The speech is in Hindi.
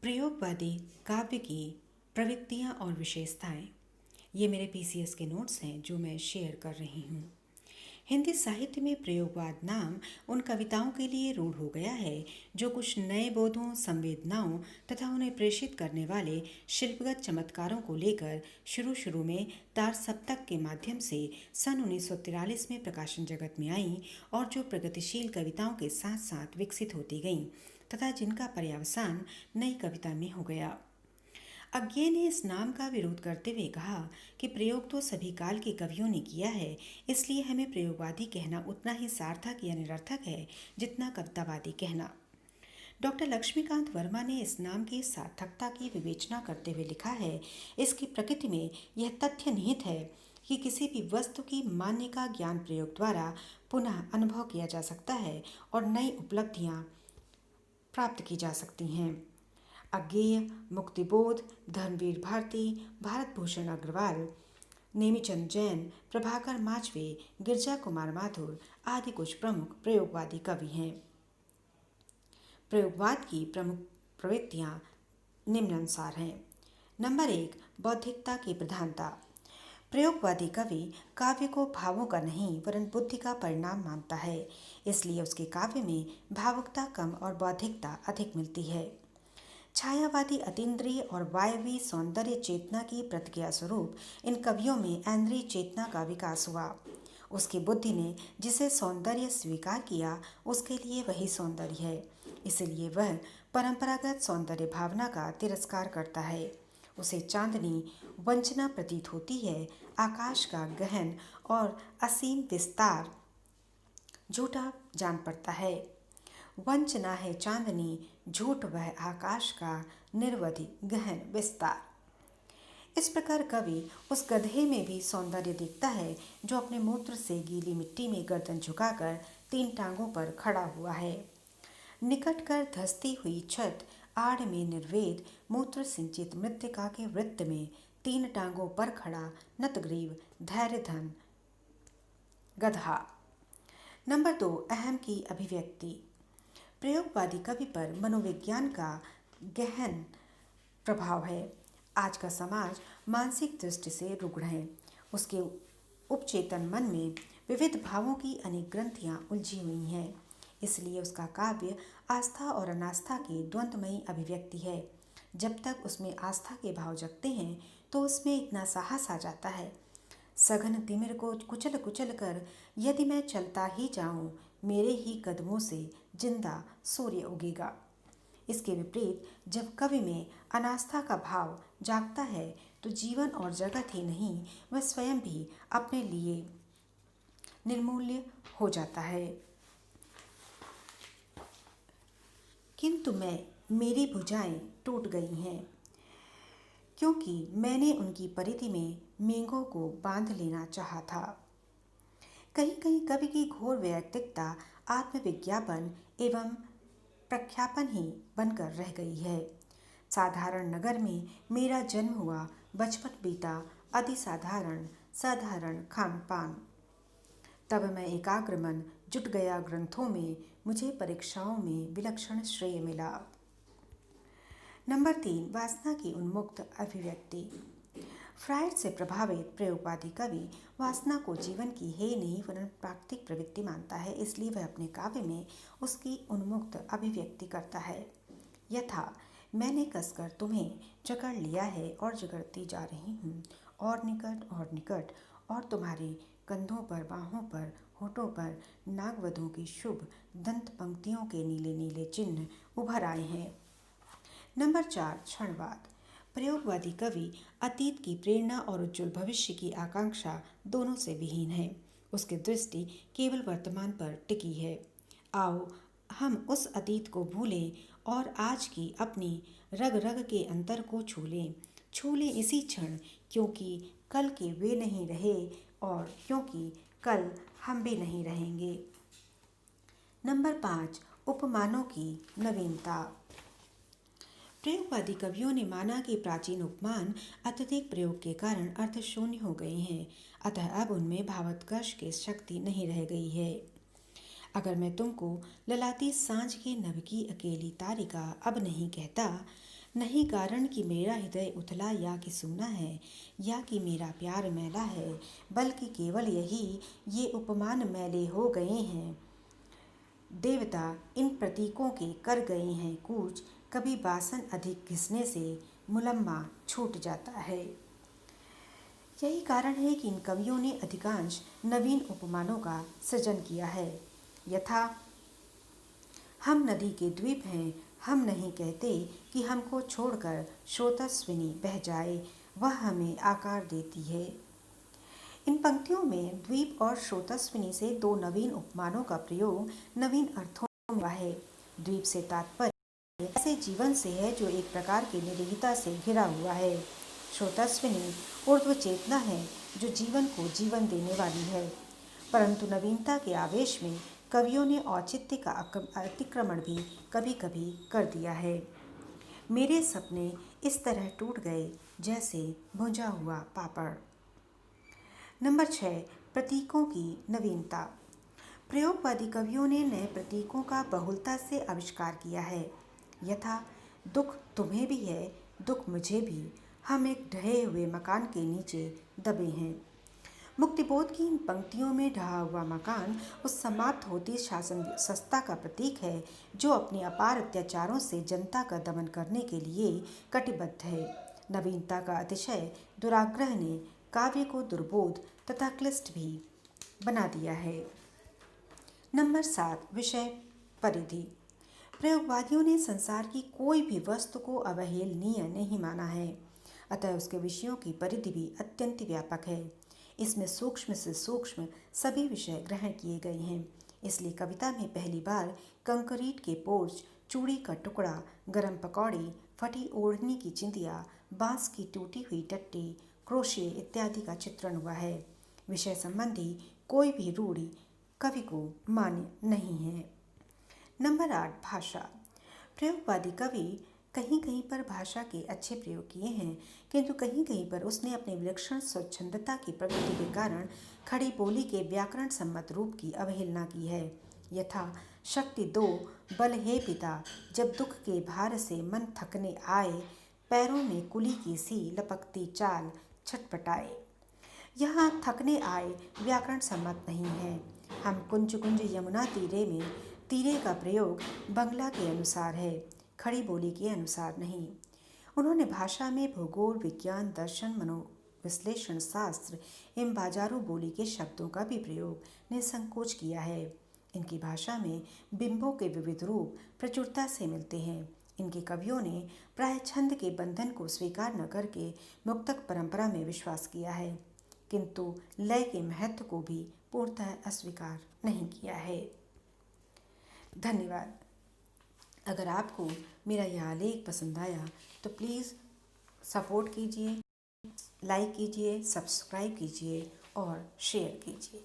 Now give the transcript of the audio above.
प्रयोगवादी काव्य की प्रवृत्तियाँ और विशेषताएँ। ये मेरे पीसीएस के नोट्स हैं जो मैं शेयर कर रही हूँ। हिंदी साहित्य में प्रयोगवाद नाम उन कविताओं के लिए रूढ़ हो गया है जो कुछ नए बोधों, संवेदनाओं तथा उन्हें प्रेषित करने वाले शिल्पगत चमत्कारों को लेकर शुरू शुरू में तार सप्तक के माध्यम से सन 1943 में प्रकाशन जगत में आई और जो प्रगतिशील कविताओं के साथ साथ विकसित होती गईं तथा जिनका पर्यवसान नई कविता में हो गया। अज्ञे ने इस नाम का विरोध करते हुए कहा कि प्रयोग तो सभी काल के कवियों ने किया है, इसलिए हमें प्रयोगवादी कहना उतना ही सार्थक या निरर्थक है जितना कवितावादी कहना। डॉक्टर लक्ष्मीकांत वर्मा ने इस नाम की सार्थकता की विवेचना करते हुए लिखा है, इसकी प्रकृति में यह तथ्य निहित है कि किसी भी वस्तु की मान्य का ज्ञान प्रयोग द्वारा पुनः अनुभव किया जा सकता है और नई उपलब्धियां प्राप्त की जा सकती हैं। अज्ञेय, मुक्तिबोध, धर्मवीर भारती, भारत भूषण अग्रवाल, नेमीचंद जैन, प्रभाकर माचवे, गिरजा कुमार माथुर आदि कुछ प्रमुख प्रयोगवादी कवि हैं। प्रयोगवाद की प्रमुख प्रवृत्तियाँ निम्नानुसार हैं। नंबर 1, बौद्धिकता की प्रधानता। प्रयोगवादी कवि काव्य को भावों का नहीं वरन बुद्धि का परिणाम मानता है, इसलिए उसके काव्य में भावुकता कम और बौद्धिकता अधिक मिलती है। छायावादी अतीन्द्रिय और वायवी सौंदर्य चेतना की प्रतिक्रिया स्वरूप इन कवियों में ऐन्द्रिय चेतना का विकास हुआ। उसकी बुद्धि ने जिसे सौंदर्य स्वीकार किया उसके लिए वही सौंदर्य है, इसलिए वह परंपरागत सौंदर्य भावना का तिरस्कार करता है। उसे चांदनी वंचना प्रतीत होती है, आकाश का गहन और असीम विस्तार झूठा जान पड़ता है। वंचना है चांदनी, झूठ वह आकाश का निर्वधि गहन विस्तार। इस प्रकार कवि उस गधे में भी सौंदर्य देखता है जो अपने मूत्र से गीली मिट्टी में गर्दन झुकाकर 3 टांगों पर खड़ा हुआ है। निकट कर धंसती हुई छत आड़ में निर्वेद मूत्र सिंचित मृत्तिका के वृत्त में 3 टांगों पर खड़ा नतग्रीव धैर्यधन गधा। नंबर 2, अहम की अभिव्यक्ति। प्रयोगवादी कवि पर मनोविज्ञान का गहन प्रभाव है। आज का समाज मानसिक दृष्टि से रुग्ण है। उसके उपचेतन मन में विविध भावों की अनेक ग्रंथियां उलझी हुई हैं, इसलिए उसका काव्य आस्था और अनास्था की द्वंद्वमयी अभिव्यक्ति है। जब तक उसमें आस्था के भाव जगते हैं तो उसमें इतना साहस आ जाता है, सघन तिमिर को कुचल कुचल कर यदि मैं चलता ही जाऊं, मेरे ही कदमों से जिंदा सूर्य उगेगा। इसके विपरीत जब कवि में अनास्था का भाव जागता है तो जीवन और जगत ही नहीं, वह स्वयं भी अपने लिए निर्मूल्य हो जाता है। किंतु मेरी भुजाएं टूट गई हैं, क्योंकि मैंने उनकी परिधि में मेंगों को बांध लेना चाहा था। कहीं कहीं कवि की घोर वैयक्तिकता आत्मविज्ञापन एवं प्रख्यापन ही बनकर रह गई है। साधारण नगर में मेरा जन्म हुआ, बचपन बीता अति साधारण साधारण खान पान। तब मैं एकाग्र मन जुट गया ग्रंथों में, मुझे परीक्षाओं में विलक्षण श्रेय मिला। नंबर 3, वासना की उन्मुक्त अभिव्यक्ति। फ्रायड से प्रभावित प्रयोगवादी कवि वासना को जीवन की हे नहीं वरन प्राकृतिक प्रवृत्ति मानता है, इसलिए वह अपने काव्य में उसकी उन्मुक्त अभिव्यक्ति करता है। यथा मैंने कसकर तुम्हें जकड़ लिया है और जकड़ती जा रही हूँ, और निकट और तुम्हारे कंधों पर, बाहों पर, होठों पर नागवधों की शुभ दंत पंक्तियों के नीले नीले चिन्ह उभर आए हैं। नंबर 4, क्षणवाद। प्रयोगवादी कवि अतीत की प्रेरणा और उज्ज्वल भविष्य की आकांक्षा दोनों से विहीन है। उसकी दृष्टि केवल वर्तमान पर टिकी है। आओ हम उस अतीत को भूलें और आज की अपनी रग रग के अंतर को छू लें इसी क्षण, क्योंकि कल के वे नहीं रहे और क्योंकि कल हम भी नहीं रहेंगे। नंबर 5, उपमानों की नवीनता। प्रयोगवादी कवियों ने माना कि प्राचीन उपमान अत्यधिक प्रयोग के कारण अर्थशून्य हो गए हैं, अतः अब उनमें भावोत्कर्ष की शक्ति नहीं रह गई है। अगर मैं तुमको ललाती सांझ की नभ की अकेली तारिका अब नहीं कहता, नहीं कारण कि मेरा हृदय उथला या कि सूना है, या कि मेरा प्यार मैला है, बल्कि केवल यही, ये उपमान मैले हो गए हैं। देवता इन प्रतीकों के कर गए हैं कूच, कभी बासन अधिक घिसने से मुलम्मा छूट जाता है। यही कारण है कि इन कवियों ने अधिकांश नवीन उपमानों का सृजन किया है। यथा, हम नदी के द्वीप हैं, हम नहीं कहते कि हमको छोड़कर स्रोतस्विनी बह जाए, वह हमें आकार देती है। इन पंक्तियों में द्वीप और स्रोतस्विनी से दो नवीन उपमानों का प्रयोग नवीन अर्थों में हुआ है। द्वीप से तात्पर्य ऐसे जीवन से है जो एक प्रकार की निरीहता से घिरा हुआ है। स्रोतस्विनी ऊर्ध्व चेतना है जो जीवन को जीवन देने वाली है। परंतु नवीनता के आवेश में कवियों ने औचित्य का अतिक्रमण भी कभी कभी कर दिया है। मेरे सपने इस तरह टूट गए जैसे भुंजा हुआ पापड़। नंबर 6, प्रतीकों की नवीनता। प्रयोगवादी कवियों ने नए प्रतीकों का बहुलता से आविष्कार किया है। यथा, दुख तुम्हें भी है, दुख मुझे भी, हम एक ढहे हुए मकान के नीचे दबे हैं। मुक्तिबोध की इन पंक्तियों में ढहा हुआ मकान उस समाप्त होती शासन सत्ता का प्रतीक है जो अपने अपार अत्याचारों से जनता का दमन करने के लिए कटिबद्ध है। नवीनता का अतिशय दुराग्रह ने काव्य को दुर्बोध तथा क्लिष्ट भी बना दिया है। नंबर 7, विषय परिधि। प्रयोगवादियों ने संसार की कोई भी वस्तु को अवहेलनीय नहीं माना है, अतः उसके विषयों की परिधि भी अत्यंत व्यापक है। इसमें सूक्ष्म से सूक्ष्म सभी विषय ग्रहण किए गए हैं। इसलिए कविता में पहली बार कंक्रीट के पोर्च, चूड़ी का टुकड़ा, गरम पकौड़ी, फटी ओढ़नी की चिंदिया, बांस की टूटी हुई टट्टी, क्रोशिये इत्यादि का चित्रण हुआ है। विषय संबंधी कोई भी रूढ़ि कवि को मान्य नहीं है। नंबर 8, भाषा। प्रयोगवादी कवि कहीं कहीं पर भाषा के अच्छे प्रयोग किए हैं, किंतु कहीं कहीं पर उसने अपने विलक्षण स्वच्छंदता की प्रवृत्ति के कारण खड़ी बोली के व्याकरण सम्मत रूप की अवहेलना की है। यथा, शक्ति दो बल हे पिता, जब दुख के भार से मन थकने आए, पैरों में कुली की सी लपकती चाल छटपटाए। यहाँ थकने आए व्याकरण सम्मत नहीं है। हम कुंज कुंज यमुना तीरे में तीरे का प्रयोग बंगला के अनुसार है, खड़ी बोली के अनुसार नहीं। उन्होंने भाषा में भूगोल, विज्ञान, दर्शन, मनोविश्लेषण शास्त्र एवं बाजारू बोली के शब्दों का भी प्रयोग निसंकोच किया है। इनकी भाषा में बिंबों के विविध रूप प्रचुरता से मिलते हैं। इनके कवियों ने प्राय छंद के बंधन को स्वीकार न करके मुक्तक परंपरा में विश्वास किया है, किंतु लय के महत्व को भी पूर्णतः अस्वीकार नहीं किया है। धन्यवाद। अगर आपको मेरा यह आलेख पसंद आया तो प्लीज़ सपोर्ट कीजिए, लाइक कीजिए, सब्सक्राइब कीजिए और शेयर कीजिए।